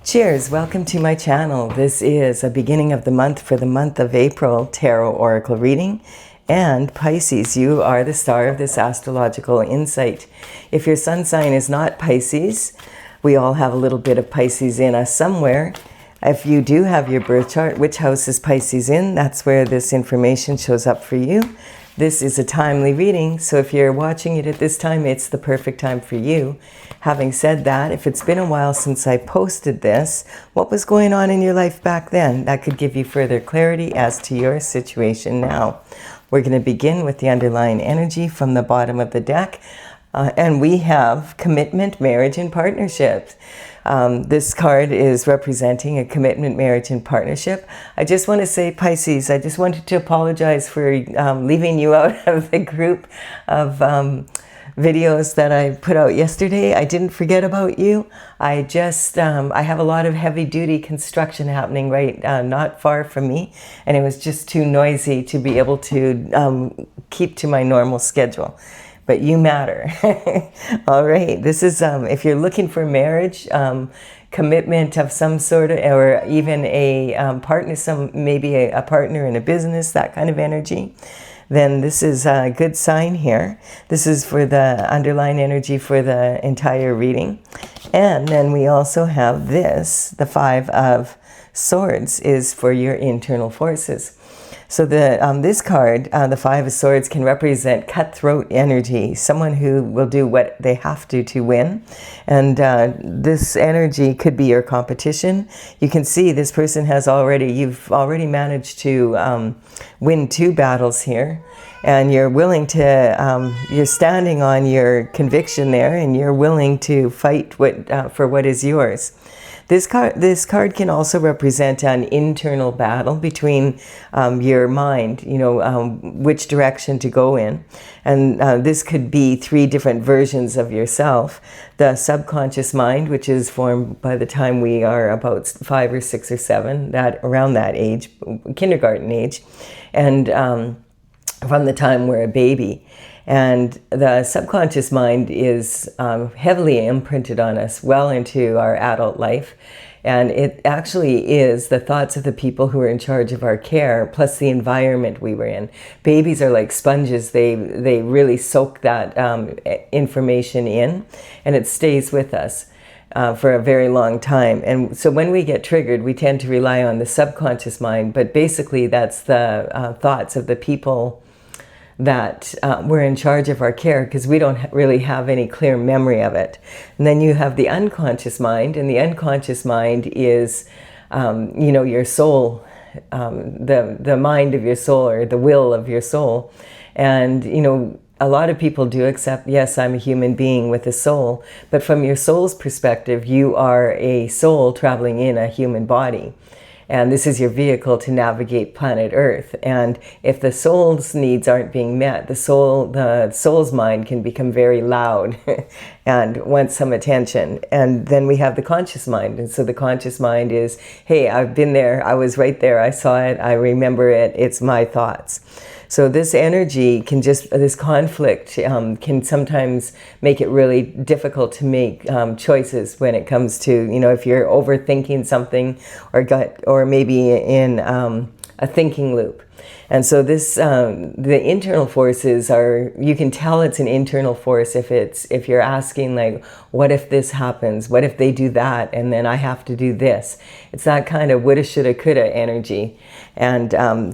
Cheers, welcome to my channel. This is a beginning of the month for the month of April tarot oracle reading. And Pisces, you are the star of this astrological insight. If your sun sign is not Pisces, we all have a little bit of Pisces in us somewhere. If you do have your birth chart, which house is Pisces in, that's where this information shows up for you. This is a timely reading, so if you're watching it at this time, it's the perfect time for you. Having said that, if it's been a while since I posted this, what was going on in your life back then? That could give you further clarity as to your situation now. We're going to begin with the underlying energy from the bottom of the deck. And we have commitment, marriage, and partnerships. This card is representing a commitment, marriage, and partnership. I just want to say, Pisces, I just wanted to apologize for leaving you out of the group of videos that I put out yesterday. I didn't forget about you. I just, I have a lot of heavy duty construction happening right not far from me, and it was just too noisy to be able to keep to my normal schedule. But you matter. All right, this is, if you're looking for marriage, commitment of some sort, or even a partner, maybe a partner in a business, that kind of energy, then this is a good sign here. This is for the underlying energy for the entire reading. And then we also have this, the Five of Swords, is for your internal forces. So this card, the Five of Swords, can represent cutthroat energy, someone who will do what they have to win. And this energy could be your competition. You can see this person you've already managed to win 2 battles here. And you're willing to, you're standing on your conviction there, and you're willing to fight for what is yours. This card can also represent an internal battle between your mind, which direction to go in. And this could be 3 different versions of yourself. The subconscious mind, which is formed by the time we are about 5 or 6 or 7, around that age, kindergarten age, and from the time we're a baby. And the subconscious mind is heavily imprinted on us well into our adult life. And it actually is the thoughts of the people who are in charge of our care, plus the environment we were in. Babies are like sponges. They really soak that information in, and it stays with us for a very long time. And so when we get triggered, we tend to rely on the subconscious mind. But basically, that's the thoughts of the people that we're in charge of our care, because we don't really have any clear memory of it. And then you have the unconscious mind, and the unconscious mind is, your soul, the mind of your soul, or the will of your soul. And, a lot of people do accept, yes, I'm a human being with a soul, but from your soul's perspective, you are a soul traveling in a human body. And this is your vehicle to navigate planet Earth. And if the soul's needs aren't being met, the soul's mind can become very loud and want some attention. And then we have the conscious mind. And so the conscious mind is, hey, I've been there, I was right there, I saw it, I remember it, it's my thoughts. So this energy this conflict can sometimes make it really difficult to make choices when it comes to, if you're overthinking something or maybe in a thinking loop. And so the internal forces you can tell it's an internal force if you're asking, like, what if this happens? What if they do that? And then I have to do this. It's that kind of woulda, shoulda, coulda energy. And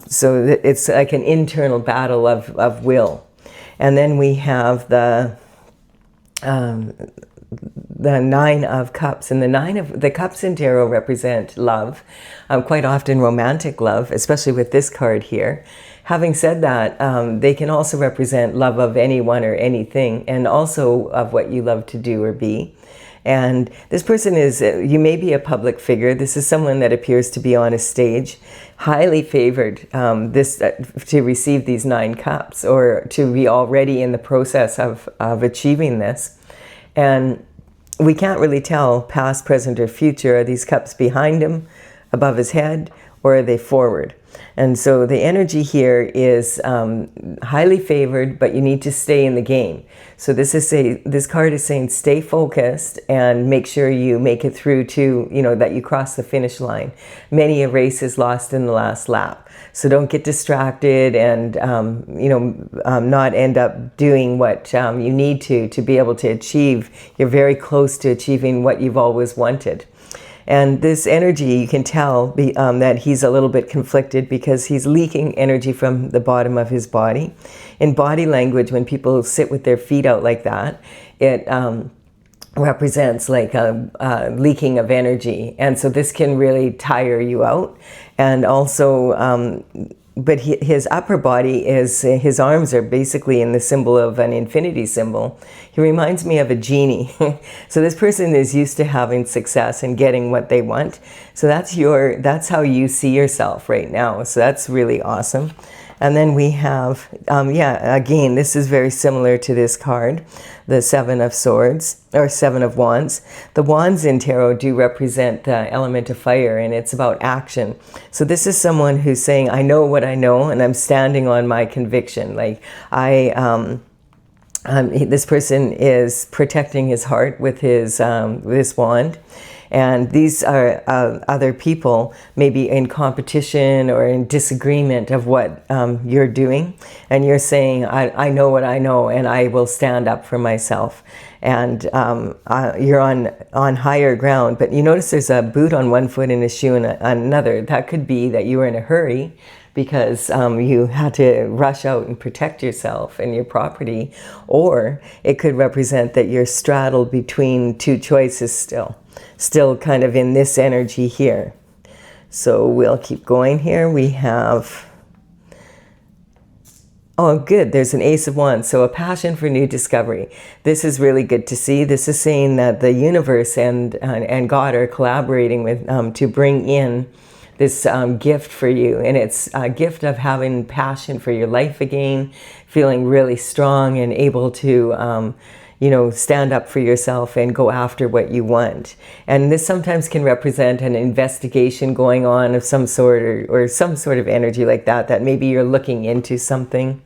so it's like an internal battle of will. And then we have the 9 of Cups, and the Cups in tarot represent love, quite often romantic love, especially with this card here. Having said that, they can also represent love of anyone or anything, and also of what you love to do or be. And this person you may be a public figure. This is someone that appears to be on a stage, highly favored to receive these 9 cups, or to be already in the process of achieving this. And we can't really tell past, present, or future. Are these cups behind him, above his head, or are they forward? And so the energy here is highly favored, but you need to stay in the game. So this card is saying stay focused and make sure you make it through to, that you cross the finish line. Many a race is lost in the last lap. So don't get distracted and, not end up doing what you need to be able to achieve. You're very close to achieving what you've always wanted. And this energy, you can tell that he's a little bit conflicted because he's leaking energy from the bottom of his body. In body language, when people sit with their feet out like that, it represents like a leaking of energy. And so this can really tire you out. And also, but his upper body is, his arms are basically in the symbol of an infinity symbol. He reminds me of a genie. So this person is used to having success and getting what they want. So that's how you see yourself right now. So that's really awesome. And then we have, again, this is very similar to this card, the Seven of Swords, or Seven of Wands. The wands in tarot do represent the element of fire, and it's about action. So this is someone who's saying, I know what I know, and I'm standing on my conviction. Like, this person is protecting his heart with his this wand. And these are other people maybe in competition or in disagreement of what you're doing. And you're saying, I know what I know, and I will stand up for myself. And you're on higher ground. But you notice there's a boot on one foot and a shoe on another. That could be that you were in a hurry because you had to rush out and protect yourself and your property. Or it could represent that you're straddled between two choices still kind of in this energy here. So we'll keep going here. We have, oh good, there's an Ace of Wands. So a passion for new discovery. This is really good to see. This is saying that the universe and God are collaborating with to bring in this gift for you. And it's a gift of having passion for your life again, feeling really strong and able to stand up for yourself and go after what you want. And this sometimes can represent an investigation going on of some sort, or some sort of energy like that maybe you're looking into something.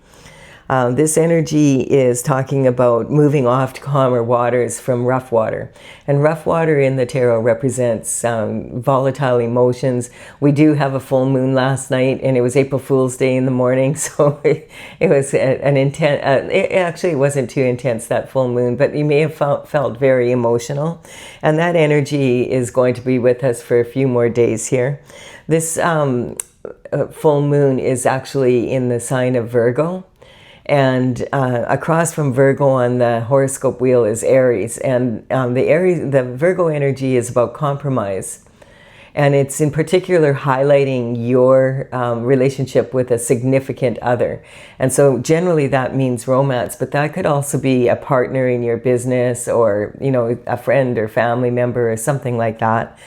This energy is talking about moving off to calmer waters from rough water. And rough water in the tarot represents volatile emotions. We do have a full moon last night, and it was April Fool's Day in the morning, so it was an intense, it actually wasn't too intense, that full moon, but you may have felt very emotional. And that energy is going to be with us for a few more days here. This full moon is actually in the sign of Virgo. And across from Virgo on the horoscope wheel is Aries. And the Virgo energy is about compromise. And it's in particular highlighting your relationship with a significant other. And so generally that means romance, but that could also be a partner in your business, or, a friend or family member or something like that.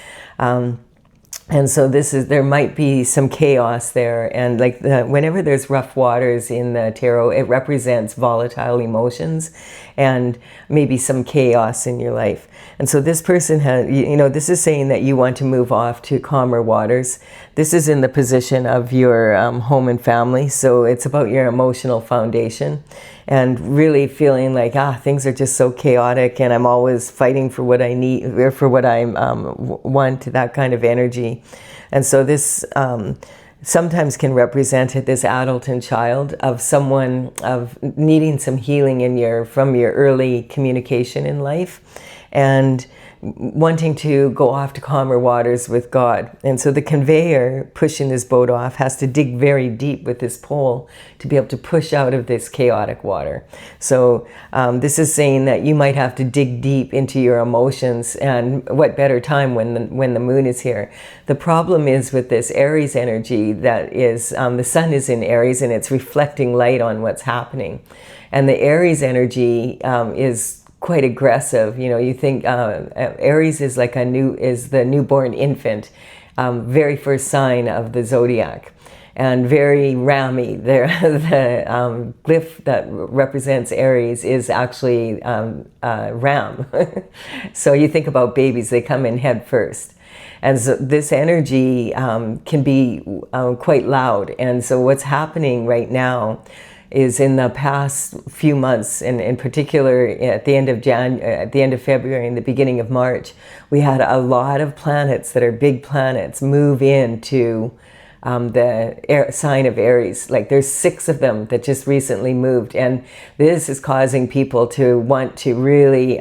And so there might be some chaos there. And like whenever there's rough waters in the tarot, it represents volatile emotions and maybe some chaos in your life. And so this person has, this is saying that you want to move off to calmer waters. This is in the position of your home and family. So it's about your emotional foundation and really feeling like, things are just so chaotic and I'm always fighting for what I need, or for what I want, that kind of energy. And so this sometimes can represent this adult and child of someone of needing some healing from your early communication in life, and wanting to go off to calmer waters with God. And so the conveyor pushing this boat off has to dig very deep with this pole to be able to push out of this chaotic water. So this is saying that you might have to dig deep into your emotions, and what better time when the moon is here. The problem is with this Aries energy that is, the sun is in Aries and it's reflecting light on what's happening. And the Aries energy is quite aggressive. You think Aries is like the newborn infant, very first sign of the zodiac, and very rammy. The glyph that represents Aries is actually ram. So you think about babies, they come in head first. And so this energy can be quite loud. And so what's happening right now is in the past few months, and in particular at the end of February and the beginning of March, we had a lot of planets that are big planets move into the sign of Aries. Like there's 6 of them that just recently moved, and this is causing people to want to really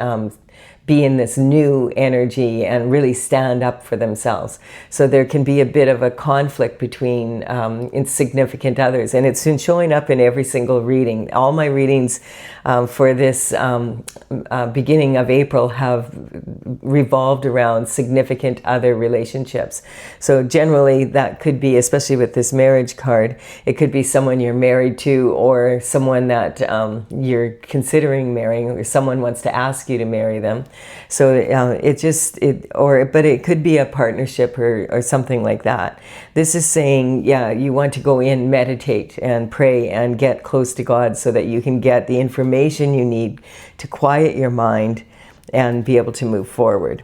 be in this new energy and really stand up for themselves. So there can be a bit of a conflict between insignificant others, and it's been showing up in every single reading. All my readings for this beginning of April have revolved around significant other relationships. So generally that could be, especially with this marriage card, it could be someone you're married to, or someone that you're considering marrying, or someone wants to ask you to marry them. So but it could be a partnership or something like that. This is saying, yeah, you want to go in, meditate and pray and get close to God so that you can get the information you need to quiet your mind and be able to move forward.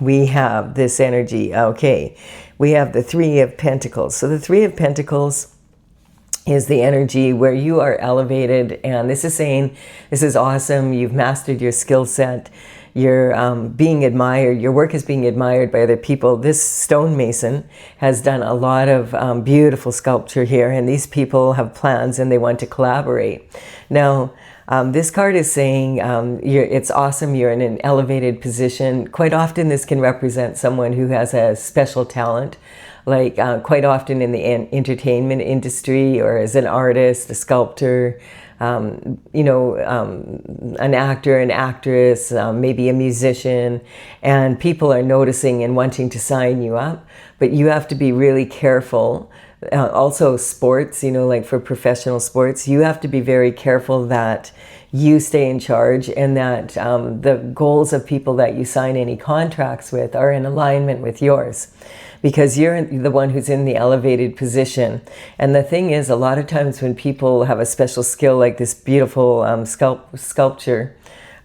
We have this energy. Okay, we have the 3 of Pentacles. So the 3 of Pentacles is the energy where you are elevated, and this is saying, this is awesome, you've mastered your skill set, you're being admired, your work is being admired by other people. This stonemason has done a lot of beautiful sculpture here, and these people have plans and they want to collaborate. Now, this card is saying it's awesome, you're in an elevated position. Quite often this can represent someone who has a special talent, like quite often in the entertainment industry, or as an artist, a sculptor, an actor, an actress, maybe a musician, and people are noticing and wanting to sign you up. But you have to be really careful. Also sports, like for professional sports, you have to be very careful that you stay in charge, and that the goals of people that you sign any contracts with are in alignment with yours, because you're the one who's in the elevated position. And the thing is, a lot of times when people have a special skill like this beautiful sculpture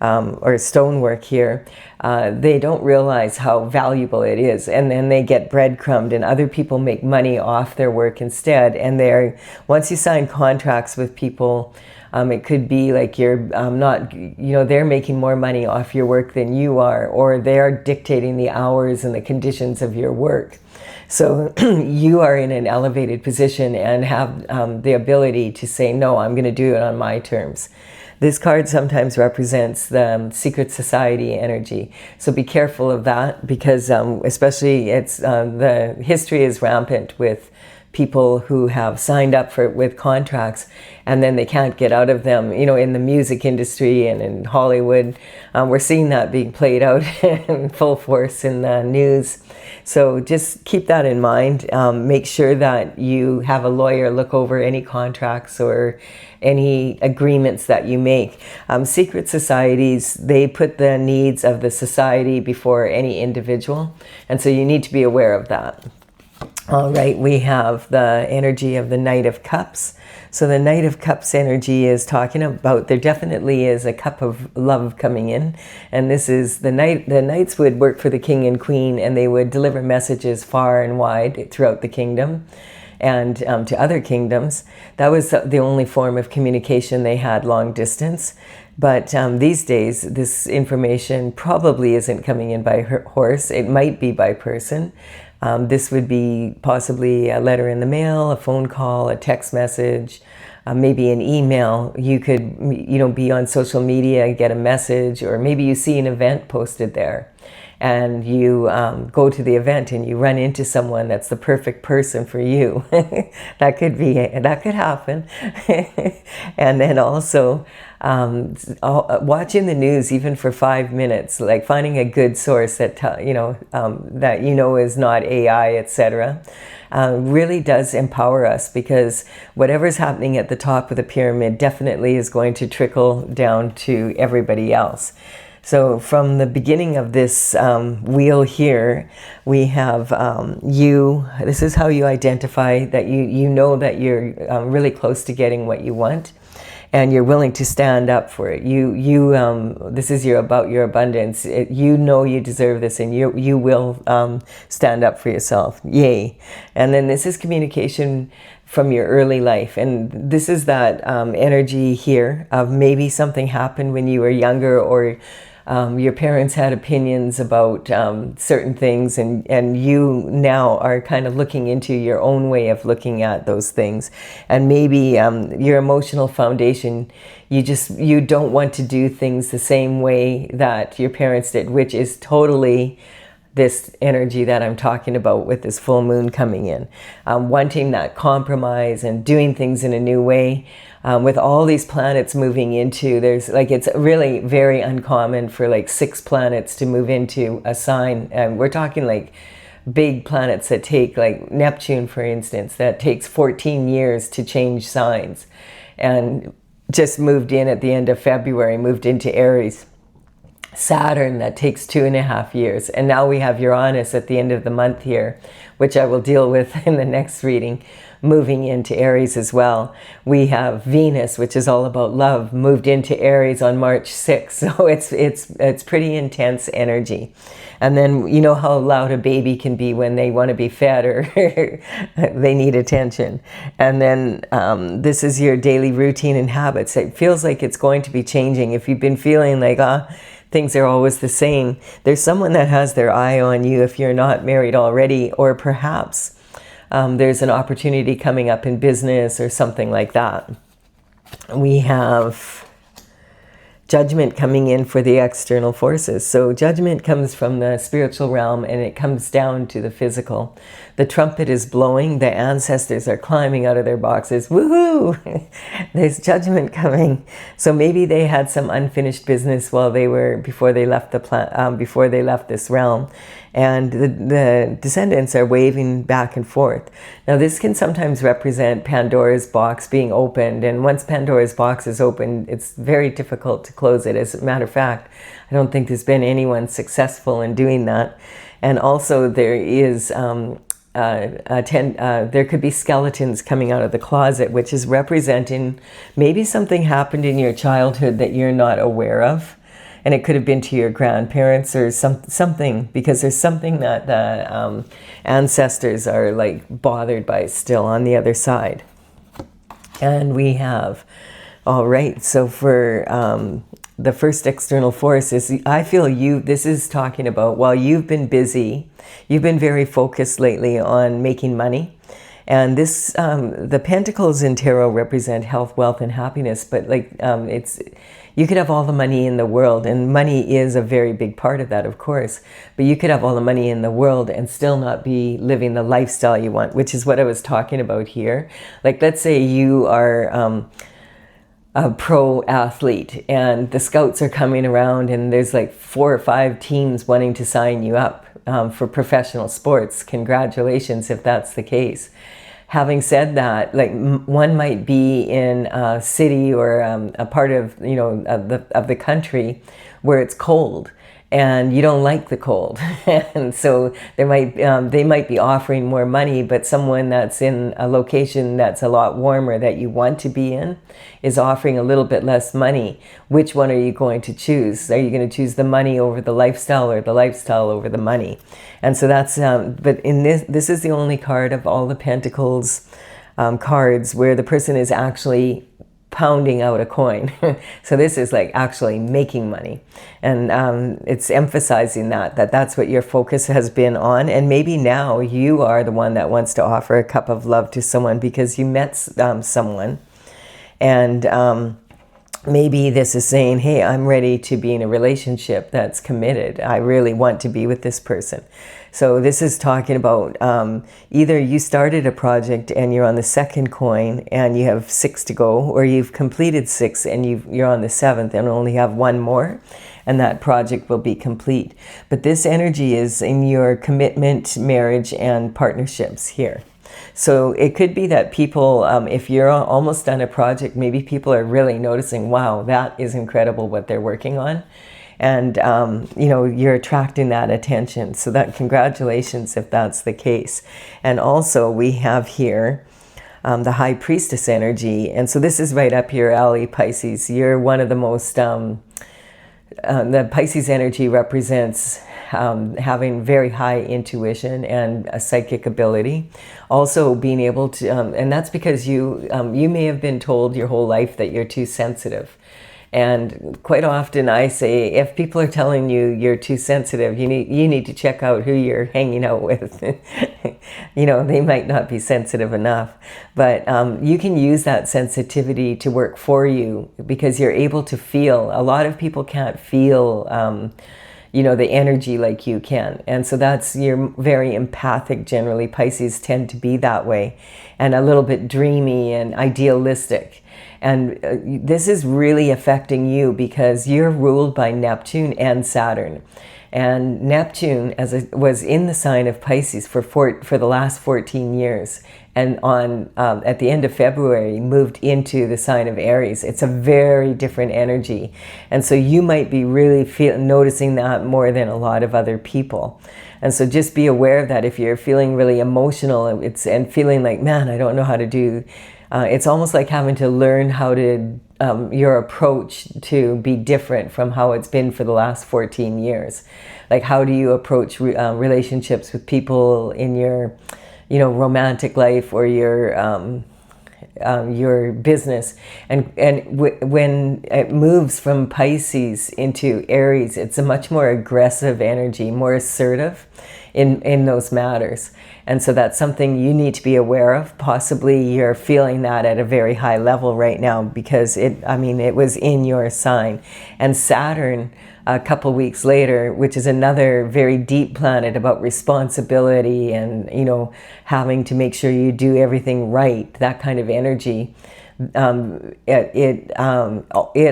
or stonework here, they don't realize how valuable it is, and then they get breadcrumbed and other people make money off their work instead. And once you sign contracts with people, it could be like you're not, they're making more money off your work than you are, or they're dictating the hours and the conditions of your work. So you are in an elevated position and have the ability to say, no, I'm going to do it on my terms. This card sometimes represents the secret society energy. So be careful of that, because especially the history is rampant with people who have signed up with contracts and then they can't get out of them. In the music industry and in Hollywood, we're seeing that being played out in full force in the news. So just keep that in mind. Make sure that you have a lawyer look over any contracts or any agreements that you make. Secret societies, they put the needs of the society before any individual, and so you need to be aware of that. All right, we have the energy of the Knight of Cups. So the Knight of Cups energy is talking about, there definitely is a cup of love coming in. And this is the knights would work for the king and queen, and they would deliver messages far and wide throughout the kingdom and to other kingdoms. That was the only form of communication they had, long distance. But these days, this information probably isn't coming in by horse. It might be by person. This would be possibly a letter in the mail, a phone call, a text message, maybe an email. You could, be on social media, get a message, or maybe you see an event posted there. And you go to the event and you run into someone that's the perfect person for you. That could happen. And then also watching the news, even for 5 minutes, like finding a good source that is not AI, etc. Really does empower us, because whatever's happening at the top of the pyramid definitely is going to trickle down to everybody else. So from the beginning of this wheel here, we have you. This is how you identify that you know that you're really close to getting what you want. and you're willing to stand up for it. This is about your abundance. You know you deserve this, and you will stand up for yourself. Yay. And then this is communication from your early life, and this is that energy here of maybe something happened when you were younger, or your parents had opinions about certain things, and you now are kind of looking into your own way of looking at those things. And maybe your emotional foundation, you don't want to do things the same way that your parents did, which is totally this energy that I'm talking about with this full moon coming in. Wanting that compromise and doing things in a new way. With all these planets moving into, it's really very uncommon for like 6 planets to move into a sign. And we're talking like big planets that take, like Neptune, for instance, that takes 14 years to change signs, and just moved in at the end of February, moved into Aries. Saturn, that takes 2.5 years. And now we have Uranus at the end of the month here, which I will deal with in the next reading, moving into Aries as well. We have Venus, which is all about love, moved into Aries on March 6th. So it's pretty intense energy. And then you know how loud a baby can be when they want to be fed or they need attention. And then this is your daily routine and habits. It feels like it's going to be changing. If you've been feeling like, things are always the same, there's someone that has their eye on you if you're not married already, or perhaps there's an opportunity coming up in business or something like that. We have Judgment coming in for the external forces. So judgment comes from the spiritual realm, and it comes down to the physical. The trumpet is blowing. The ancestors are climbing out of their boxes. Woohoo! There's judgment coming. So maybe they had some unfinished business before they left this realm. And the descendants are waving back and forth. Now this can sometimes represent Pandora's box being opened, and once Pandora's box is opened, it's very difficult to close it. As a matter of fact, I don't think there's been anyone successful in doing that. And also there is there could be skeletons coming out of the closet, which is representing maybe something happened in your childhood that you're not aware of. And it could have been to your grandparents or something, because there's something that the ancestors are like bothered by still on the other side. And we have, all right, so for the first external force is, I feel this is talking about, while you've been busy, you've been very focused lately on making money. And this, the pentacles in tarot represent health, wealth, and happiness, but you could have all the money in the world, and money is a very big part of that, of course, but you could have all the money in the world and still not be living the lifestyle you want, which is what I was talking about here. Like, let's say you are a pro athlete and the scouts are coming around and there's like 4 or 5 teams wanting to sign you up for professional sports. Congratulations if that's the case. Having said that, like one might be in a city or a part of of the country where it's cold, and you don't like the cold, and so they might be offering more money, but someone that's in a location that's a lot warmer that you want to be in is offering a little bit less money. Which one are you going to choose? Are you going to choose the money over the lifestyle, or the lifestyle over the money? And so that's but in this is the only card of all the Pentacles cards where the person is actually pounding out a coin. So this is like actually making money, and it's emphasizing that's what your focus has been on. And maybe now you are the one that wants to offer a cup of love to someone because you met someone, and maybe this is saying, hey, I'm ready to be in a relationship that's committed. I really want to be with this person. So this is talking about either you started a project and you're on the 2nd coin and you have 6 to go, or you've completed 6 and you're on the 7th and only have 1 more, and that project will be complete. But this energy is in your commitment, marriage, and partnerships here. So it could be that people, if you're almost done a project, maybe people are really noticing, wow, that is incredible what they're working on. And, you're attracting that attention. So that, congratulations if that's the case. And also we have here the High Priestess energy. And so this is right up your alley, Pisces. You're one of the most, the Pisces energy represents having very high intuition and a psychic ability. Also being able to, and that's because you may have been told your whole life that you're too sensitive. And quite often I say, if people are telling you you're too sensitive, you need to check out who you're hanging out with. You know, they might not be sensitive enough. But you can use that sensitivity to work for you because you're able to feel. A lot of people can't feel, you know, the energy like you can. And so you're very empathic generally. Pisces tend to be that way, and a little bit dreamy and idealistic. And this is really affecting you because you're ruled by Neptune and Saturn. And Neptune was in the sign of Pisces for the last 14 years. And at the end of February, moved into the sign of Aries. It's a very different energy. And so you might be really noticing that more than a lot of other people. And so just be aware of that. If you're feeling really emotional and feeling like, man, I don't know how to do, it's almost like having to learn how to, your approach to be different from how it's been for the last 14 years. Like, how do you approach relationships with people in your, you know, romantic life or your business. And when it moves from Pisces into Aries, it's a much more aggressive energy, more assertive in those matters. And so that's something you need to be aware of. Possibly you're feeling that at a very high level right now because it was in your sign. And Saturn, a couple weeks later, which is another very deep planet about responsibility and, you know, having to make sure you do everything right, that kind of energy, it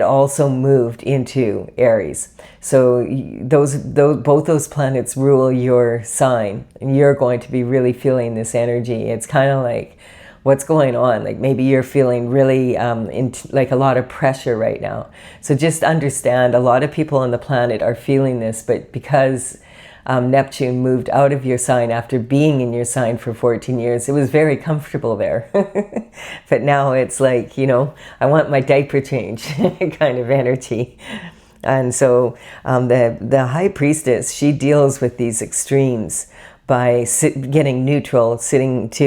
also moved into Aries. So both those planets rule your sign, and you're going to be really feeling this energy. It's kind of like, what's going on? Like maybe you're feeling really like a lot of pressure right now. So just understand, a lot of people on the planet are feeling this, but because Neptune moved out of your sign after being in your sign for 14 years, it was very comfortable there. But now it's like, you know, I want my diaper change kind of energy. And so the High Priestess, she deals with these extremes by getting neutral, gets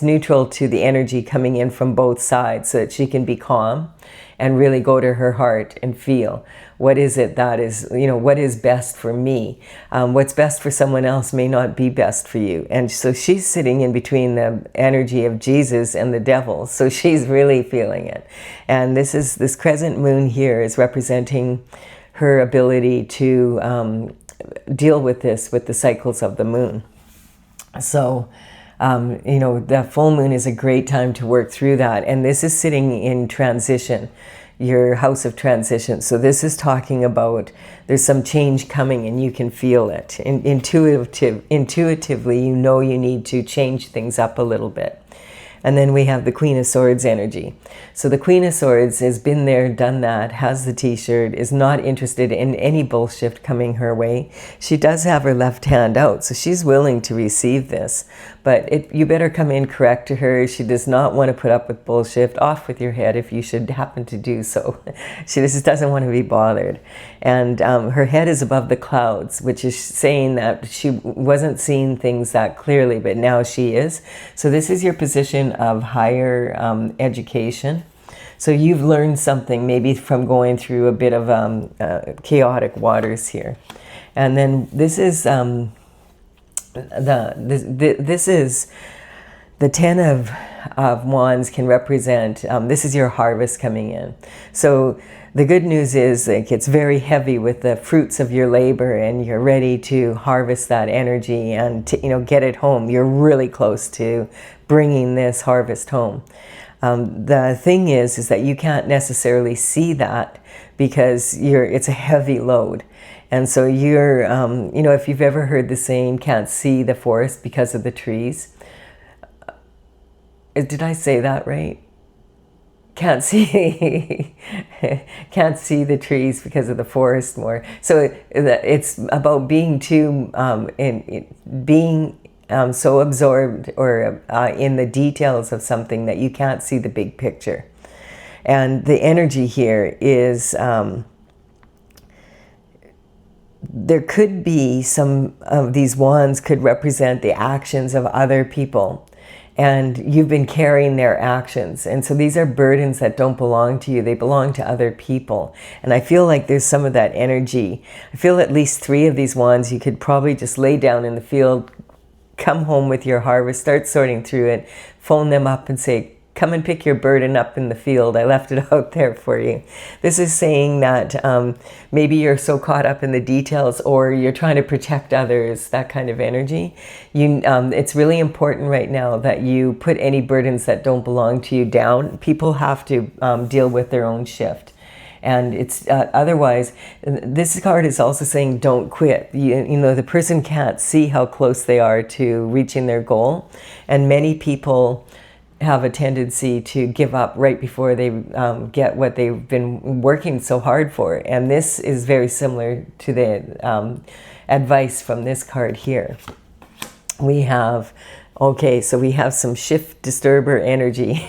neutral to the energy coming in from both sides so that she can be calm and really go to her heart and feel, what is it that is, you know, what is best for me? What's best for someone else may not be best for you. And so she's sitting in between the energy of Jesus and the devil. So she's really feeling it. And this crescent moon here is representing her ability to deal with this, with the cycles of the moon. So, you know, the full moon is a great time to work through that. And this is sitting in transition, your house of transition. So this is talking about there's some change coming and you can feel it. Intuitively, you know you need to change things up a little bit. And then we have the Queen of Swords energy. So the Queen of Swords has been there, done that, has the t-shirt, is not interested in any bullshit coming her way. She does have her left hand out, so she's willing to receive this. But you better come in correct to her. She does not want to put up with bullshit. Off with your head if you should happen to do so. She just doesn't want to be bothered. And her head is above the clouds, which is saying that she wasn't seeing things that clearly, but now she is. So this is your position of higher education. So you've learned something maybe from going through a bit of chaotic waters here. And then this is this is the 10 of Wands can represent, this is your harvest coming in. So the good news is, like, it's very heavy with the fruits of your labor, and you're ready to harvest that energy and to, you know, get it home. You're really close to bringing this harvest home. The thing is that you can't necessarily see that because it's a heavy load. And so you're, you know, if you've ever heard the saying, can't see the forest because of the trees. Did I say that right? Can't see the trees because of the forest more. So it's about being too, being so absorbed or in the details of something that you can't see the big picture. And the energy here is, there could be some of these wands could represent the actions of other people, and you've been carrying their actions. And so these are burdens that don't belong to you. They belong to other people. And I feel like there's some of that energy. I feel at least 3 of these wands you could probably just lay down in the field, come home with your harvest, start sorting through it, phone them up and say, come and pick your burden up in the field. I left it out there for you. This is saying that maybe you're so caught up in the details, or you're trying to protect others, that kind of energy. It's really important right now that you put any burdens that don't belong to you down. People have to deal with their own shift. And it's otherwise, this card is also saying don't quit. You know, the person can't see how close they are to reaching their goal. And many people have a tendency to give up right before they get what they've been working so hard for. And this is very similar to the advice from this card here. We have, okay, so we have some shift disturber energy.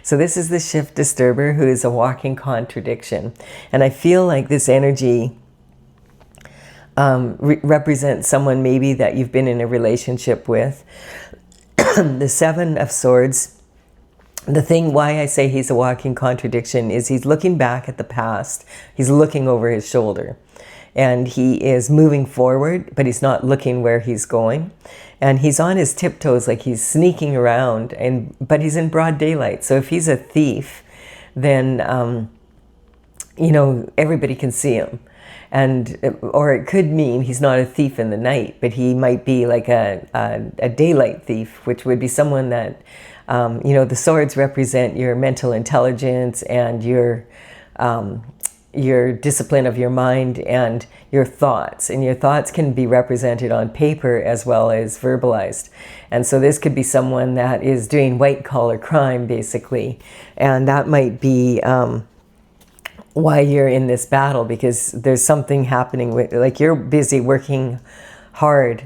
So this is the shift disturber, who is a walking contradiction. And I feel like this energy represents someone maybe that you've been in a relationship with. The 7 of Swords, the thing why I say he's a walking contradiction is he's looking back at the past. He's looking over his shoulder. And he is moving forward, but he's not looking where he's going. And he's on his tiptoes, like he's sneaking around, but he's in broad daylight. So if he's a thief, then, you know, everybody can see him. Or it could mean he's not a thief in the night, but he might be like a daylight thief, which would be someone that, you know, the swords represent your mental intelligence and your discipline of your mind and your thoughts. And your thoughts can be represented on paper as well as verbalized. And so this could be someone that is doing white collar crime, basically. And that might be why you're in this battle, because there's something happening with, like, you're busy working hard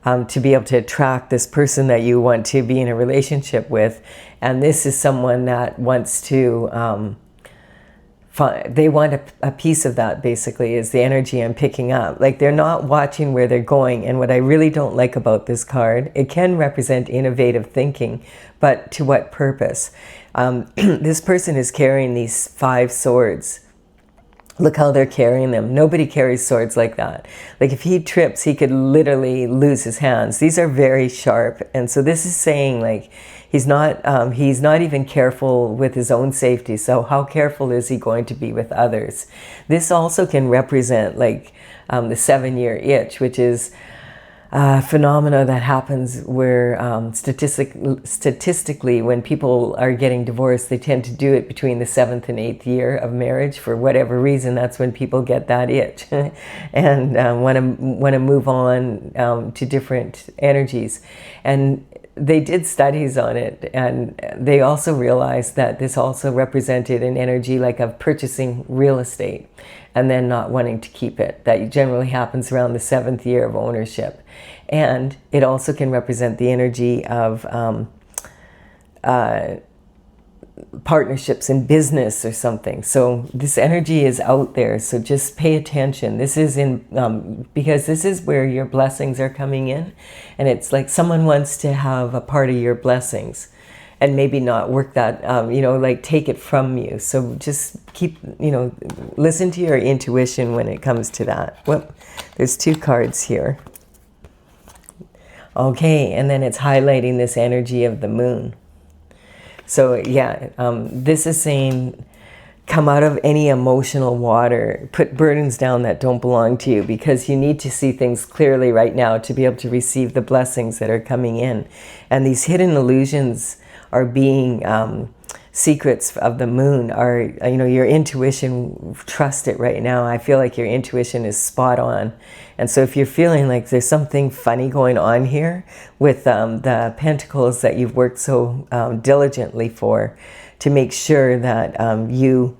to be able to attract this person that you want to be in a relationship with. And this is someone that wants to, they want a piece of that, basically, is the energy I'm picking up. Like, they're not watching where they're going. And what I really don't like about this card, it can represent innovative thinking, but to what purpose? This person is carrying these 5 swords. Look how they're carrying them. Nobody carries swords like that. Like, if he trips, he could literally lose his hands. These are very sharp. And so this is saying, like, he's not even careful with his own safety. So how careful is he going to be with others? This also can represent, like, the 7-year itch, which is a phenomena that happens where statistically, when people are getting divorced, they tend to do it between the 7th and 8th year of marriage. For whatever reason, that's when people get that itch and want to move on to different energies. And they did studies on it, and they also realized that this also represented an energy like of purchasing real estate and then not wanting to keep it. That generally happens around the 7th year of ownership. And it also can represent the energy of partnerships in business or something. So this energy is out there, so just pay attention. This is because this is where your blessings are coming in, and it's like someone wants to have a part of your blessings and maybe not work that, you know, like take it from you. So just keep, you know, listen to your intuition when it comes to that. Well, there's 2 cards here. Okay, and then it's highlighting this energy of the moon. So yeah, this is saying, come out of any emotional water, put burdens down that don't belong to you, because you need to see things clearly right now to be able to receive the blessings that are coming in. And these hidden illusions are being secrets of the moon are, you know, your intuition, trust it right now. I feel like your intuition is spot on. And so if you're feeling like there's something funny going on here with the pentacles that you've worked so diligently for, to make sure that you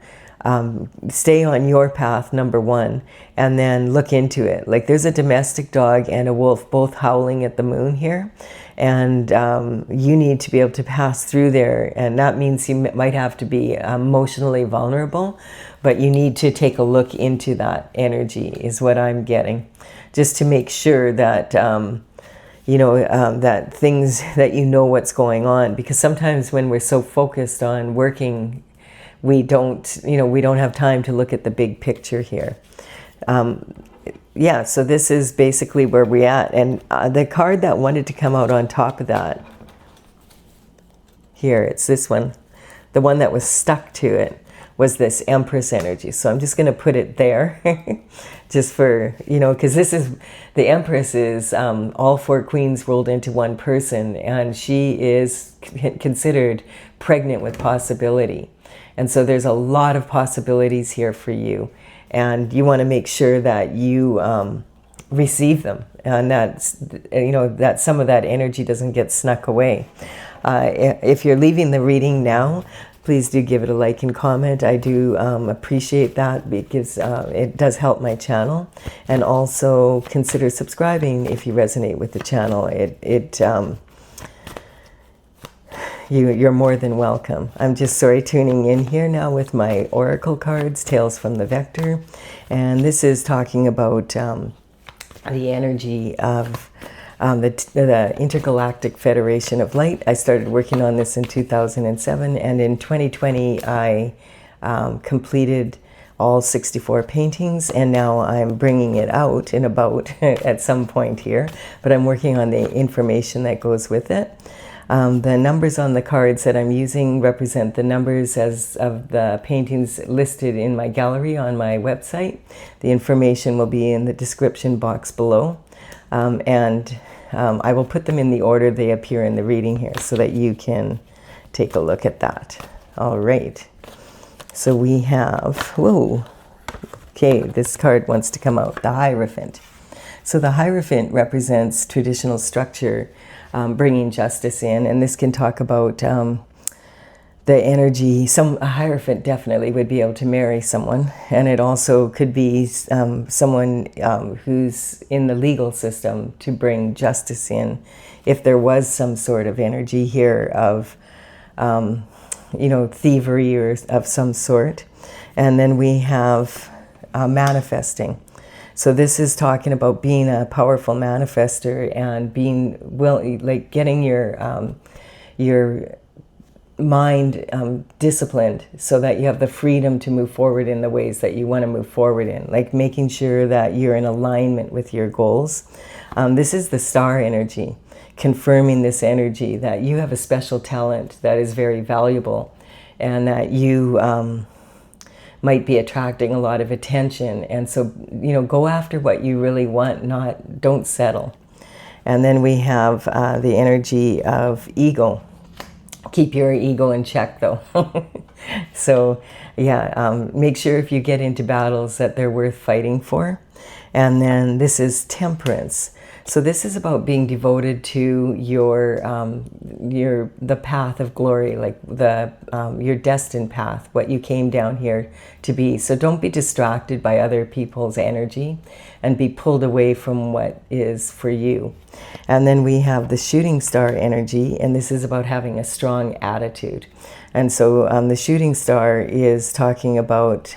stay on your path, number one, and then look into it. Like there's a domestic dog and a wolf both howling at the moon here, and you need to be able to pass through there, and that means you might have to be emotionally vulnerable, but you need to take a look into that energy is what I'm getting, just to make sure that that things that you know what's going on, because sometimes when we're so focused on working, we don't have time to look at the big picture here. Yeah, so this is basically where we're at. And the card that wanted to come out on top of that, here, it's this one. The one that was stuck to it was this Empress energy. So I'm just going to put it there, just for, because this is, the Empress is all four queens rolled into one person, and she is considered pregnant with possibility. And so there's a lot of possibilities here for you. And you want to make sure that you receive them, and that some of that energy doesn't get snuck away. If you're leaving the reading now, please do give it a like and comment. I do appreciate that, because it does help my channel. And also consider subscribing if you resonate with the channel. You're more than welcome. I'm just tuning in here now with my oracle cards, Tales from the Vector. And this is talking about the energy of the Intergalactic Federation of Light. I started working on this in 2007, and in 2020 I completed all 64 paintings, and now I'm bringing it out in about at some point here, but I'm working on the information that goes with it. The numbers on the cards that I'm using represent the numbers as of the paintings listed in my gallery on my website. The information will be in the description box below. I will put them in the order they appear in the reading here, so that you can take a look at that. All right. So we have, whoa, okay, this card wants to come out, the Hierophant. So the Hierophant represents traditional structure, bringing justice in, and this can talk about the energy. A Hierophant definitely would be able to marry someone, and it also could be someone who's in the legal system to bring justice in, if there was some sort of energy here of thievery or of some sort. And then we have manifesting. So this is talking about being a powerful manifester and being getting your mind disciplined, so that you have the freedom to move forward in the ways that you want to move forward in, like making sure that you're in alignment with your goals. This is the star energy, confirming this energy that you have a special talent that is very valuable, and that you might be attracting a lot of attention. And so, go after what you really want, don't settle. And then we have the energy of ego. Keep your ego in check, though. So, yeah, make sure if you get into battles that they're worth fighting for. And then this is Temperance. So this is about being devoted to the path of glory, like your destined path, what you came down here to be. So don't be distracted by other people's energy, and be pulled away from what is for you. And then we have the Shooting Star energy, and this is about having a strong attitude. And so the Shooting Star is talking about,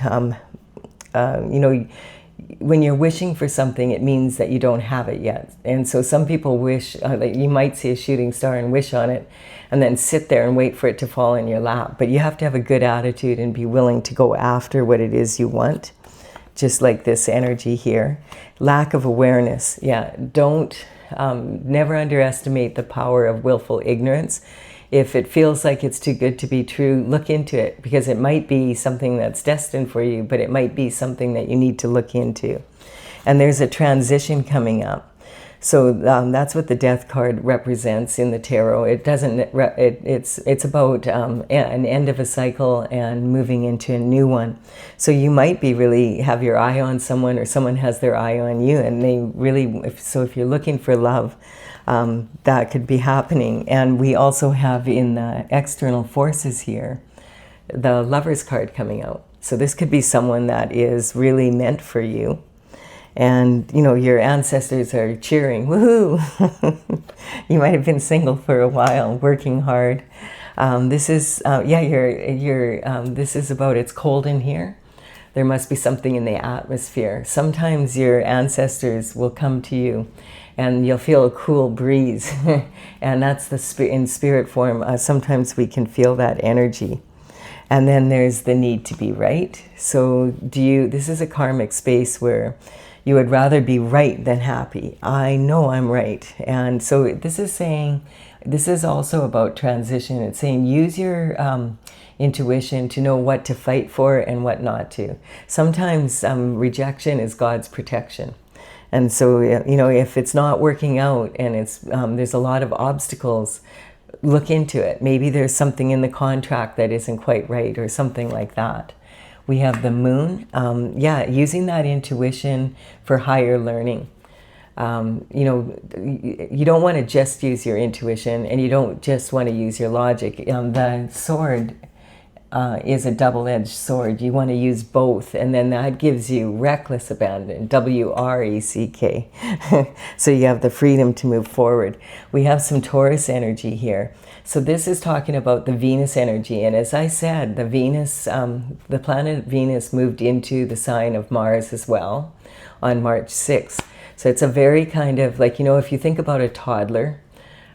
when you're wishing for something, it means that you don't have it yet. And so some people wish, you might see a shooting star and wish on it, and then sit there and wait for it to fall in your lap. But you have to have a good attitude and be willing to go after what it is you want, just like this energy here. Lack of awareness. Yeah, never underestimate the power of willful ignorance. If it feels like it's too good to be true, look into it, because it might be something that's destined for you, but it might be something that you need to look into. And there's a transition coming up. So that's what the Death card represents in the tarot. It doesn't. It's about an end of a cycle and moving into a new one. So you might be really have your eye on someone, or someone has their eye on you, and they really. If you're looking for love, that could be happening. And we also have in the external forces here, the Lovers card coming out. So this could be someone that is really meant for you. And, you know, your ancestors are cheering, woohoo! You might have been single for a while, working hard. This is, this is about, it's cold in here. There must be something in the atmosphere. Sometimes your ancestors will come to you and you'll feel a cool breeze. And that's in spirit form. Sometimes we can feel that energy. And then there's the need to be right. So this is a karmic space where you would rather be right than happy. I know I'm right. And so this is saying, this is also about transition. It's saying use your intuition to know what to fight for and what not to. Sometimes rejection is God's protection. And so, you know, if it's not working out and there's a lot of obstacles, look into it. Maybe there's something in the contract that isn't quite right or something like that. We have the moon. Using that intuition for higher learning. You know, you don't want to just use your intuition and you don't just want to use your logic. The sword is a double-edged sword. You want to use both, and then that gives you reckless abandon, W-R-E-C-K. So you have the freedom to move forward. We have some Taurus energy here. So this is talking about the Venus energy, and as I said, the Venus, the planet Venus moved into the sign of Mars as well on March 6th. So it's a very kind of like, you know, if you think about a toddler,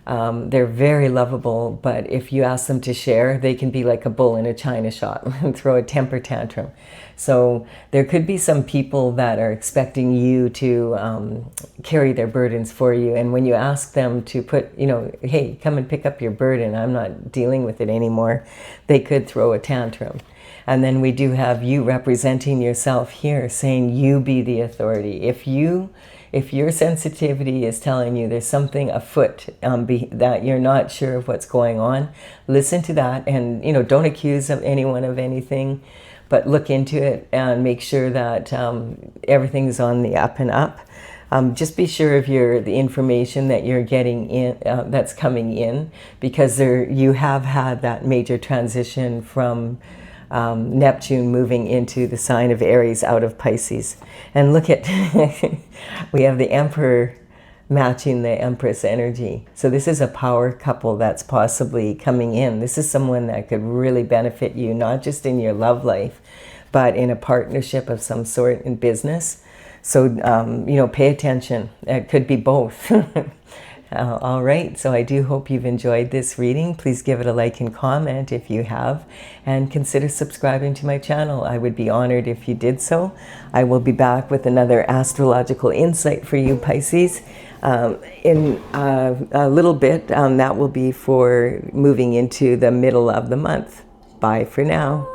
they're very lovable, but if you ask them to share, they can be like a bull in a china shop and throw a temper tantrum. So there could be some people that are expecting you to carry their burdens for you. And when you ask them to put, you know, hey, come and pick up your burden, I'm not dealing with it anymore, they could throw a tantrum. And then we do have you representing yourself here, saying you be the authority. If your sensitivity is telling you there's something afoot that you're not sure of what's going on, listen to that, and, you know, don't accuse anyone of anything, but look into it and make sure that everything's on the up and up. Just be sure of the information that you're getting in, that's coming in, because you have had that major transition from Neptune moving into the sign of Aries out of Pisces. And look at, we have the Emperor matching the Empress energy. So this is a power couple that's possibly coming in. This is someone that could really benefit you, not just in your love life, but in a partnership of some sort in business. So, you know, pay attention. It could be both. All right, so I do hope you've enjoyed this reading. Please give it a like and comment if you have, and consider subscribing to my channel. I would be honored if you did so. I will be back with another astrological insight for you, Pisces, in a little bit. That will be for moving into the middle of the month. Bye for now.